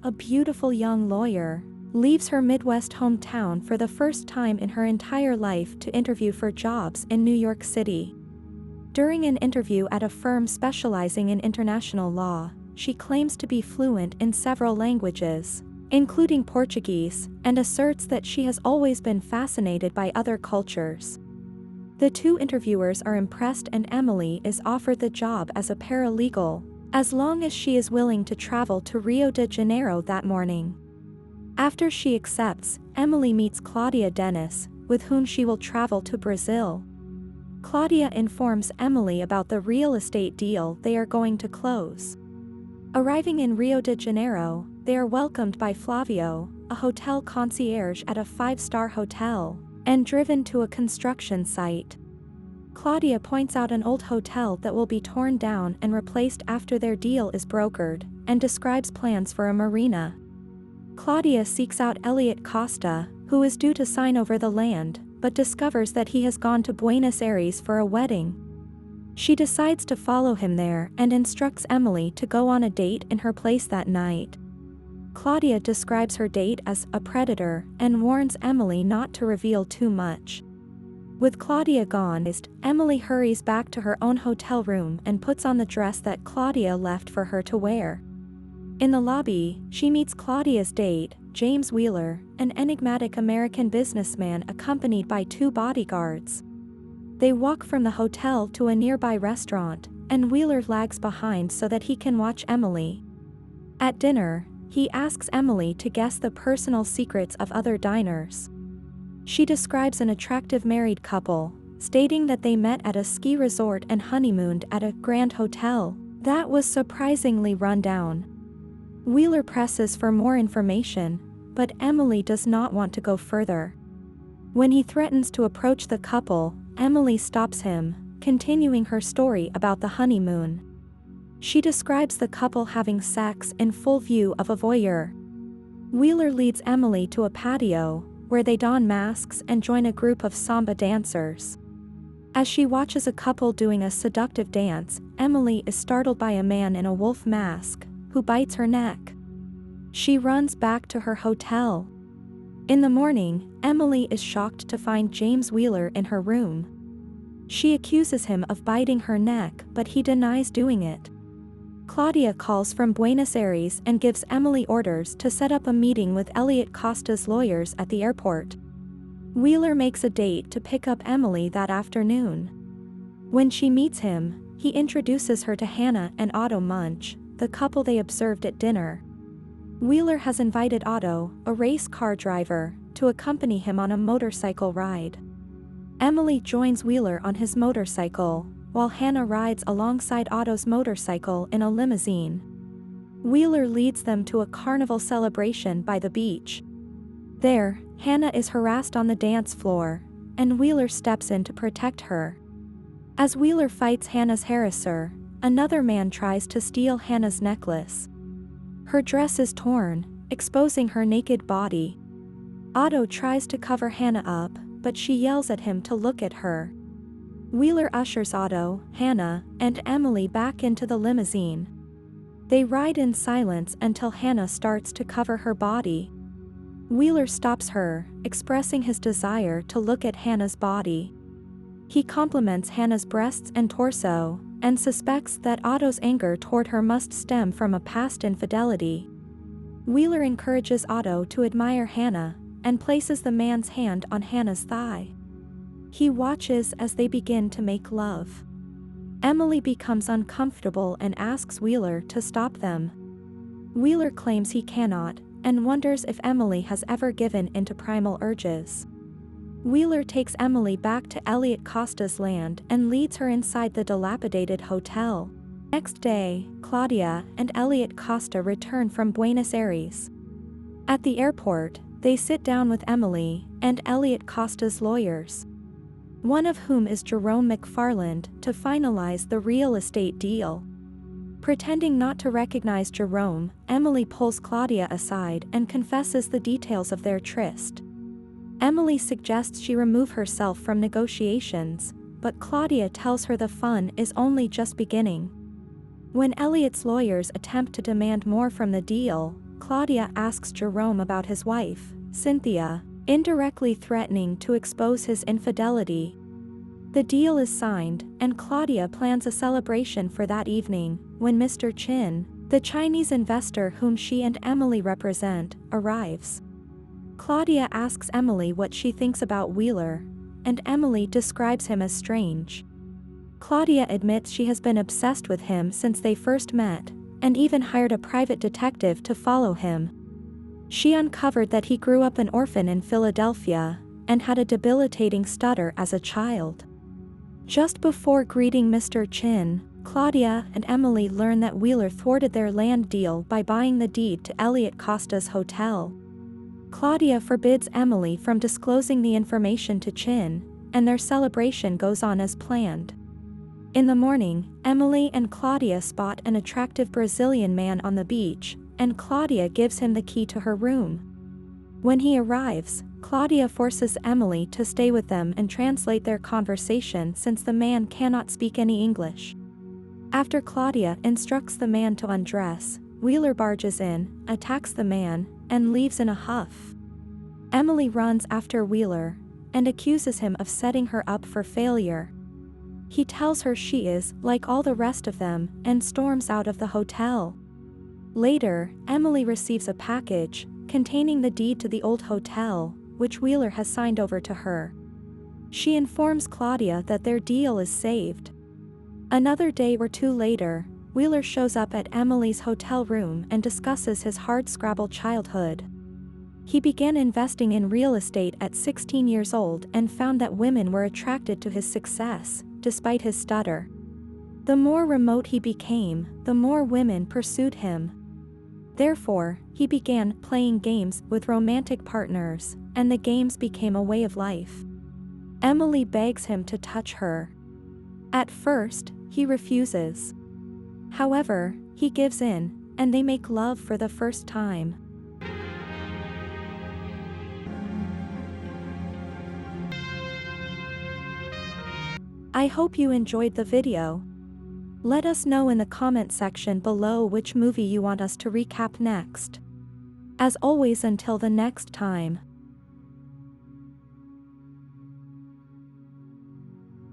a beautiful young lawyer, leaves her Midwest hometown for the first time in her entire life to interview for jobs in New York City. During an interview at a firm specializing in international law, she claims to be fluent in several languages, including Portuguese, and asserts that she has always been fascinated by other cultures. The two interviewers are impressed and Emily is offered the job as a paralegal, as long as she is willing to travel to Rio de Janeiro that morning. After she accepts, Emily meets Claudia Dennis, with whom she will travel to Brazil. Claudia informs Emily about the real estate deal they are going to close. Arriving in Rio de Janeiro, they are welcomed by Flavio, a hotel concierge at a 5-star hotel, and driven to a construction site. Claudia points out an old hotel that will be torn down and replaced after their deal is brokered, and describes plans for a marina. Claudia seeks out Elliot Costa, who is due to sign over the land, but discovers that he has gone to Buenos Aires for a wedding. She decides to follow him there and instructs Emily to go on a date in her place that night. Claudia describes her date as a predator and warns Emily not to reveal too much. With Claudia gone, Emily hurries back to her own hotel room and puts on the dress that Claudia left for her to wear. In the lobby, she meets Claudia's date, James Wheeler, an enigmatic American businessman accompanied by 2 bodyguards. They walk from the hotel to a nearby restaurant, and Wheeler lags behind so that he can watch Emily. At dinner, he asks Emily to guess the personal secrets of other diners. She describes an attractive married couple, stating that they met at a ski resort and honeymooned at a grand hotel that was surprisingly run down. Wheeler presses for more information, but Emily does not want to go further. When he threatens to approach the couple, Emily stops him, continuing her story about the honeymoon. She describes the couple having sex in full view of a voyeur. Wheeler leads Emily to a patio, where they don masks and join a group of samba dancers. As she watches a couple doing a seductive dance, Emily is startled by a man in a wolf mask, who bites her neck. She runs back to her hotel. In the morning, Emily is shocked to find James Wheeler in her room. She accuses him of biting her neck, but he denies doing it. Claudia calls from Buenos Aires and gives Emily orders to set up a meeting with Elliot Costa's lawyers at the airport. Wheeler makes a date to pick up Emily that afternoon. When she meets him, he introduces her to Hannah and Otto Munch, the couple they observed at dinner. Wheeler has invited Otto, a race car driver, to accompany him on a motorcycle ride. Emily joins Wheeler on his motorcycle, while Hannah rides alongside Otto's motorcycle in a limousine. Wheeler leads them to a carnival celebration by the beach. There, Hannah is harassed on the dance floor, and Wheeler steps in to protect her. As Wheeler fights Hannah's harasser, another man tries to steal Hannah's necklace. Her dress is torn, exposing her naked body. Otto tries to cover Hannah up, but she yells at him to look at her. Wheeler ushers Otto, Hannah, and Emily back into the limousine. They ride in silence until Hannah starts to cover her body. Wheeler stops her, expressing his desire to look at Hannah's body. He compliments Hannah's breasts and torso, and suspects that Otto's anger toward her must stem from a past infidelity. Wheeler encourages Otto to admire Hannah, and places the man's hand on Hannah's thigh. He watches as they begin to make love. Emily becomes uncomfortable and asks Wheeler to stop them. Wheeler claims he cannot, and wonders if Emily has ever given into primal urges. Wheeler takes Emily back to Elliot Costa's land and leads her inside the dilapidated hotel. Next day, Claudia and Elliot Costa return from Buenos Aires. At the airport, they sit down with Emily and Elliot Costa's lawyers, one of whom is Jerome McFarland, to finalize the real estate deal. Pretending not to recognize Jerome, Emily pulls Claudia aside and confesses the details of their tryst. Emily suggests she remove herself from negotiations, but Claudia tells her the fun is only just beginning. When Elliot's lawyers attempt to demand more from the deal, Claudia asks Jerome about his wife, Cynthia, indirectly threatening to expose his infidelity. The deal is signed, and Claudia plans a celebration for that evening, when Mr. Chin, the Chinese investor whom she and Emily represent, arrives. Claudia asks Emily what she thinks about Wheeler, and Emily describes him as strange. Claudia admits she has been obsessed with him since they first met, and even hired a private detective to follow him. She uncovered that he grew up an orphan in Philadelphia, and had a debilitating stutter as a child. Just before greeting Mr. Chin, Claudia and Emily learn that Wheeler thwarted their land deal by buying the deed to Elliot Costa's hotel. Claudia forbids Emily from disclosing the information to Chin, and their celebration goes on as planned. In the morning, Emily and Claudia spot an attractive Brazilian man on the beach, and Claudia gives him the key to her room. When he arrives, Claudia forces Emily to stay with them and translate their conversation since the man cannot speak any English. After Claudia instructs the man to undress, Wheeler barges in, attacks the man, and leaves in a huff. Emily runs after Wheeler, and accuses him of setting her up for failure. He tells her she is like all the rest of them, and storms out of the hotel. Later, Emily receives a package containing the deed to the old hotel, which Wheeler has signed over to her. She informs Claudia that their deal is saved. Another day or two later, Wheeler shows up at Emily's hotel room and discusses his hardscrabble childhood. He began investing in real estate at 16 years old and found that women were attracted to his success, despite his stutter. The more remote he became, the more women pursued him. Therefore, he began playing games with romantic partners, and the games became a way of life. Emily begs him to touch her. At first, he refuses. However, he gives in, and they make love for the first time. I hope you enjoyed the video. Let us know in the comment section below which movie you want us to recap next. As always, until the next time.